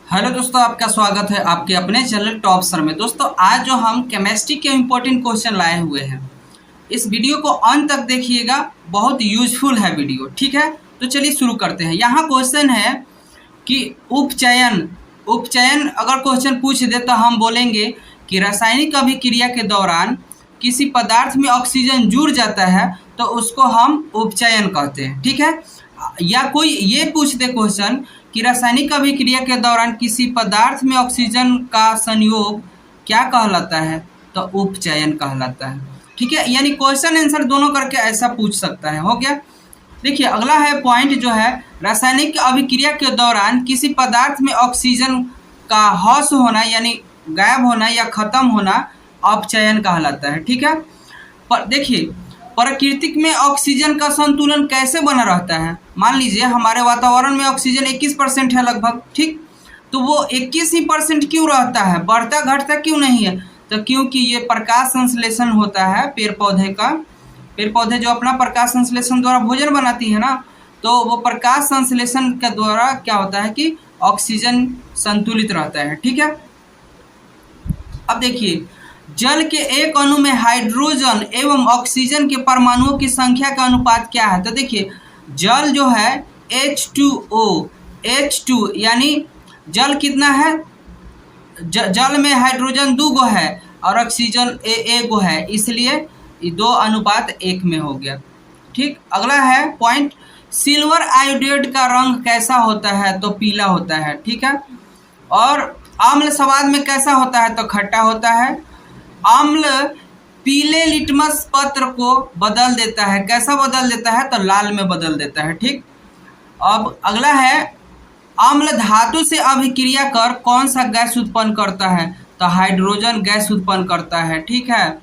Hello दोस्तों, आपका स्वागत है आपके अपने चैनल टॉप सर में। दोस्तों आज जो हम केमिस्ट्री के इम्पोर्टेंट क्वेश्चन लाए हुए हैं, इस वीडियो को अंत तक देखिएगा, बहुत यूजफुल है वीडियो। ठीक है, तो चलिए शुरू करते हैं। यहाँ क्वेश्चन है कि उपचयन अगर क्वेश्चन पूछ दे तो हम बोलेंगे कि रासायनिक अभिक्रिया के दौरान किसी पदार्थ में ऑक्सीजन जुड़ जाता है तो उसको हम उपचयन कहते हैं। ठीक है, या कोई ये पूछ दे क्वेश्चन कि रासायनिक अभिक्रिया के दौरान किसी पदार्थ में ऑक्सीजन का संयोग क्या कहलाता है, तो उपचयन कहलाता है। ठीक है, यानी क्वेश्चन आंसर दोनों करके ऐसा पूछ सकता है। हो गया। देखिए अगला है पॉइंट जो है, रासायनिक अभिक्रिया के दौरान किसी पदार्थ में ऑक्सीजन का ह्रास होना यानी गायब होना या खत्म होना अपचयन कहलाता है। ठीक है, पर देखिए प्रकृति में ऑक्सीजन का संतुलन कैसे बना रहता है। मान लीजिए हमारे वातावरण में ऑक्सीजन 21% है लगभग। ठीक, तो वो 21% क्यों रहता है, बढ़ता घटता क्यों नहीं है? तो क्योंकि ये प्रकाश संश्लेषण होता है पेड़ पौधे का। पेड़ पौधे जो अपना प्रकाश संश्लेषण द्वारा भोजन बनाती है ना, तो वो प्रकाश संश्लेषण के द्वारा क्या होता है कि ऑक्सीजन संतुलित रहता है। ठीक है, अब देखिए जल के एक अणु में हाइड्रोजन एवं ऑक्सीजन के परमाणुओं की संख्या का अनुपात क्या है? तो देखिए जल जो है H2O यानी जल कितना है, जल में हाइड्रोजन 2 गो है और ऑक्सीजन एक गो है, इसलिए 2 अनुपात 1 में हो गया। ठीक, अगला है पॉइंट, सिल्वर आयोडाइड का रंग कैसा होता है? तो पीला होता है। ठीक है, और अम्ल स्वाद में कैसा होता है? तो खट्टा होता है। अम्ल पीले लिटमस पत्र को बदल देता है, कैसा बदल देता है? तो लाल में बदल देता है। ठीक, अब अगला है, अम्ल धातु से अभिक्रिया कर कौन सा गैस उत्पन्न करता है? तो हाइड्रोजन गैस उत्पन्न करता है। ठीक है,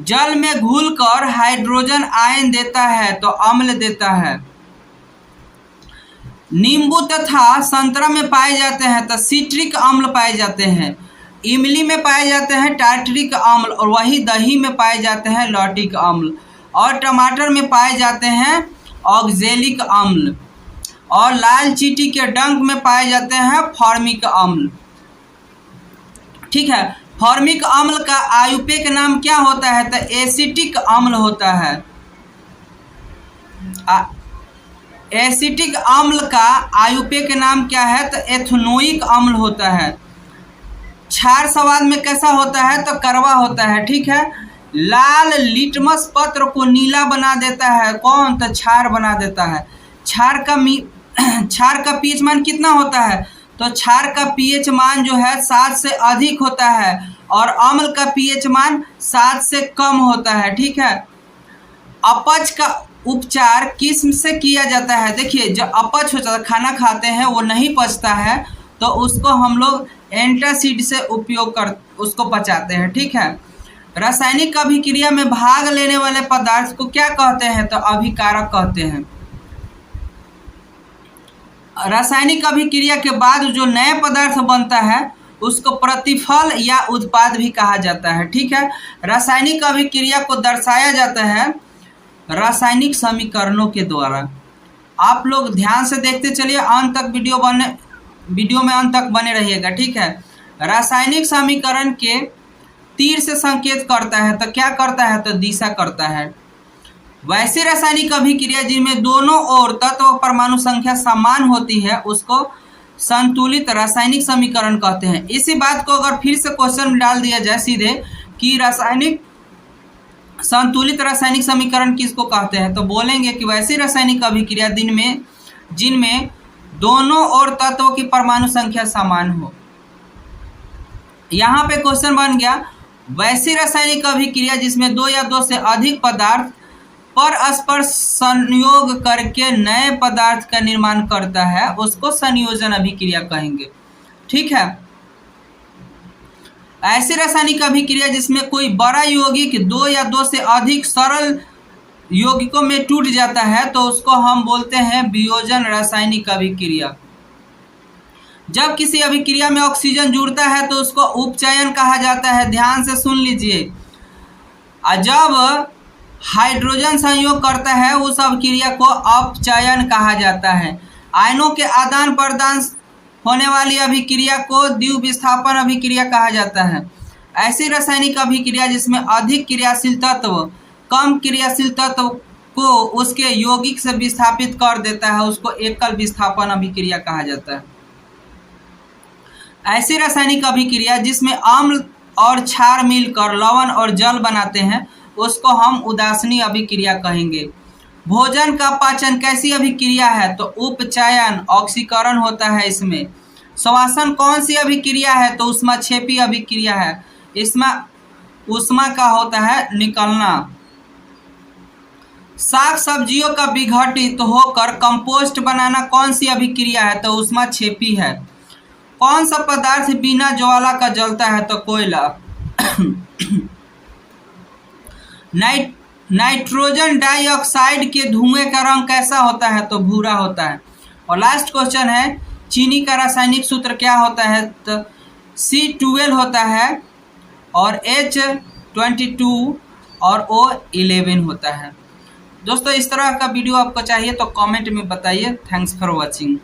जल में घुलकर हाइड्रोजन आयन देता है तो अम्ल देता है। नींबू तथा संतरा में पाए जाते हैं तो सिट्रिक अम्ल पाए जाते हैं। इमली में पाए जाते हैं टार्टरिक अम्ल, और वही दही में पाए जाते हैं लॉटिक अम्ल, और टमाटर में पाए जाते हैं ऑक्जेलिक अम्ल, और लाल चींटी के डंक में पाए जाते हैं फॉर्मिक अम्ल। ठीक है, फॉर्मिक अम्ल का आयुपेक नाम क्या होता है? तो एसिटिक अम्ल होता है। एसिटिक अम्ल का आयुपेक नाम क्या है? तो एथनोइक अम्ल होता है। क्षार स्वाद में कैसा होता है? तो कड़वा होता है। ठीक है, लाल लिटमस पत्र को नीला बना देता है कौन? तो क्षार बना देता है। क्षार का पीएच मान कितना होता है? तो क्षार का पीएच मान जो है 7 से अधिक होता है, और अम्ल का पीएच मान 7 से कम होता है। ठीक है, अपच का उपचार किस से किया जाता है? देखिए जो अपच होता है, खाना खाते हैं वो नहीं पचता है, तो उसको हम लोग एंटासिड से उपयोग कर उसको पचाते हैं। ठीक है, रासायनिक अभिक्रिया में भाग लेने वाले पदार्थ को क्या कहते हैं? तो अभिकारक कहते हैं। रासायनिक अभिक्रिया के बाद जो नए पदार्थ बनता है उसको प्रतिफल या उत्पाद भी कहा जाता है। ठीक है, रासायनिक अभिक्रिया को दर्शाया जाता है रासायनिक समीकरणों के द्वारा। आप लोग ध्यान से देखते चलिए, अंत तक वीडियो में अंत तक बने रहिएगा। ठीक है, रासायनिक समीकरण के तीर से संकेत करता है तो क्या करता है? तो दिशा करता है। वैसी रासायनिक अभिक्रिया जिनमें दोनों ओर तत्व परमाणु संख्या समान होती है उसको संतुलित रासायनिक समीकरण कहते हैं। इसी बात को अगर फिर से क्वेश्चन में डाल दिया जाए सीधे कि संतुलित रासायनिक समीकरण किसको कहते हैं, तो बोलेंगे कि वैसी रासायनिक अभिक्रिया जिनमें दोनों ओर तत्वों की परमाणु संख्या समान हो। यहाँ पे क्वेश्चन बन गया, वैसी रासायनिक अभिक्रिया जिसमें 2 या 2 से अधिक पदार्थ परस्पर संयोग करके नए पदार्थ का निर्माण करता है उसको संयोजन अभिक्रिया कहेंगे। ठीक है, ऐसी रासायनिक अभिक्रिया जिसमें कोई बड़ा यौगिक 2 या 2 से अधिक सरल यौगिकों में टूट जाता है तो उसको हम बोलते हैं वियोजन रासायनिक अभिक्रिया। जब किसी अभिक्रिया में ऑक्सीजन जुड़ता है तो उसको उपचयन कहा जाता है। ध्यान से सुन लीजिए, जब हाइड्रोजन संयोग करता है उस अभिक्रिया को अपचयन कहा जाता है। आयनों के आदान प्रदान होने वाली अभिक्रिया को द्विविस्थापन अभिक्रिया कहा जाता है। ऐसी रासायनिक अभिक्रिया जिसमें अधिक क्रियाशील तत्व कम क्रियाशील तत्व को उसके यौगिक से विस्थापित कर देता है, उसको एकल विस्थापन अभिक्रिया कहा जाता है। ऐसी रासायनिक अभिक्रिया जिसमें अम्ल और क्षार मिलकर लवण और जल बनाते हैं, उसको हम उदासीनी अभिक्रिया कहेंगे। भोजन का पाचन कैसी अभिक्रिया है? तो उपचयन, ऑक्सीकरण होता है इसमें। श्वसन कौन सी अभिक्रिया है? तो ऊष्माक्षेपी अभिक्रिया है, इसमें ऊष्मा का होता है निकलना। साग सब्जियों का विघटित होकर कंपोस्ट बनाना कौन सी अभिक्रिया है? तो ऊष्माक्षेपी है। कौन सा पदार्थ बिना ज्वाला का जलता है? तो कोयला। नाइट्रोजन डाइऑक्साइड के धुएं का रंग कैसा होता है? तो भूरा होता है। और लास्ट क्वेश्चन है, चीनी का रासायनिक सूत्र क्या होता है? तो C12 होता है और H22 और O11 होता है। दोस्तों, इस तरह का वीडियो आपको चाहिए तो कमेंट में बताइए। Thanks for watching.